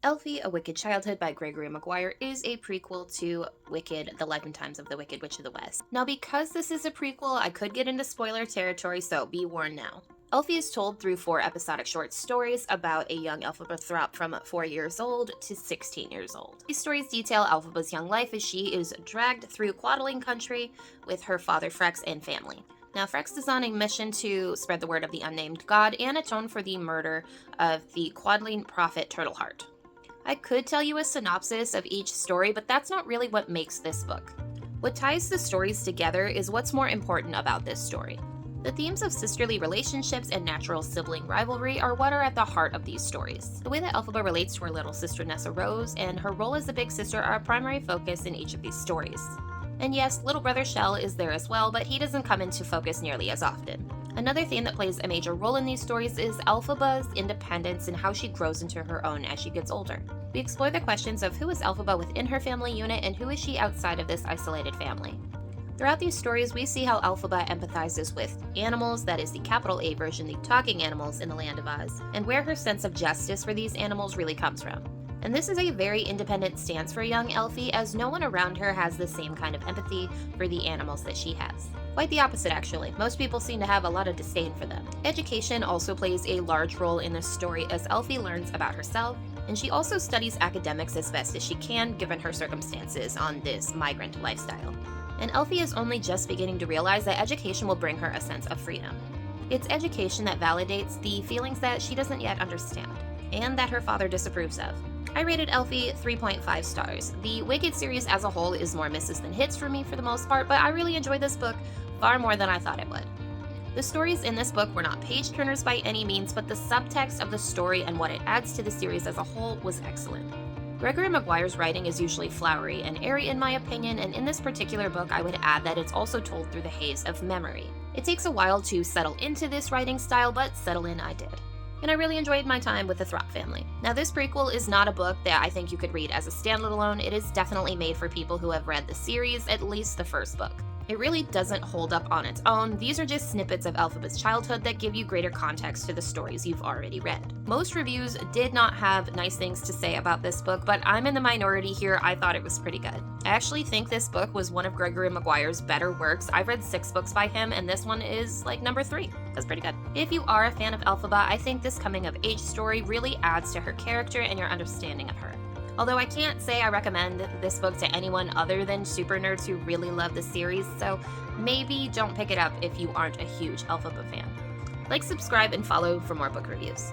Elphie, A Wicked Childhood by Gregory Maguire is a prequel to Wicked, The Life and Times of the Wicked Witch of the West. Now, because this is a prequel, I could get into spoiler territory, so be warned now. Elphie is told through 4 episodic short stories about a young Elphaba from 4 years old to 16 years old. These stories detail Elphaba's young life as she is dragged through Quadling country with her father Frex and family. Now, Frex is on a mission to spread the word of the unnamed god and atone for the murder of the Quadling prophet Turtleheart. I could tell you a synopsis of each story, but that's not really what makes this book. What ties the stories together is what's more important about this story. The themes of sisterly relationships and natural sibling rivalry are what are at the heart of these stories. The way that Elphaba relates to her little sister Nessa Rose and her role as a big sister are a primary focus in each of these stories. And yes, little brother Shell is there as well, but he doesn't come into focus nearly as often. Another theme that plays a major role in these stories is Elphaba's independence and how she grows into her own as she gets older. We explore the questions of who is Elphaba within her family unit and who is she outside of this isolated family. Throughout these stories, we see how Elphaba empathizes with animals, that is the capital A version, the talking animals in the Land of Oz, and where her sense of justice for these animals really comes from. And this is a very independent stance for young Elphie, as no one around her has the same kind of empathy for the animals that she has. Quite the opposite, actually. Most people seem to have a lot of disdain for them. Education also plays a large role in this story as Elphie learns about herself, and she also studies academics as best as she can given her circumstances on this migrant lifestyle. And Elphie is only just beginning to realize that education will bring her a sense of freedom. It's education that validates the feelings that she doesn't yet understand, and that her father disapproves of. I rated Elphie 3.5 stars. The Wicked series as a whole is more misses than hits for me for the most part, but I really enjoyed this book far more than I thought it would. The stories in this book were not page turners by any means, but the subtext of the story and what it adds to the series as a whole was excellent. Gregory Maguire's writing is usually flowery and airy in my opinion, and in this particular book I would add that it's also told through the haze of memory. It takes a while to settle into this writing style, but settle in I did. And I really enjoyed my time with the Throp family. Now, this prequel is not a book that I think you could read as a standalone. It is definitely made for people who have read the series, at least the first book. It really doesn't hold up on its own. These are just snippets of Elphaba's childhood that give you greater context to the stories you've already read. Most reviews did not have nice things to say about this book, but I'm in the minority here. I thought it was pretty good. I actually think this book was one of Gregory Maguire's better works. I've read 6 books by him, and this one is like number 3. That's pretty good. If you are a fan of Elphaba, I think this coming of age story really adds to her character and your understanding of her. Although I can't say I recommend this book to anyone other than super nerds who really love the series, so maybe don't pick it up if you aren't a huge Elphaba fan. Like, subscribe, and follow for more book reviews.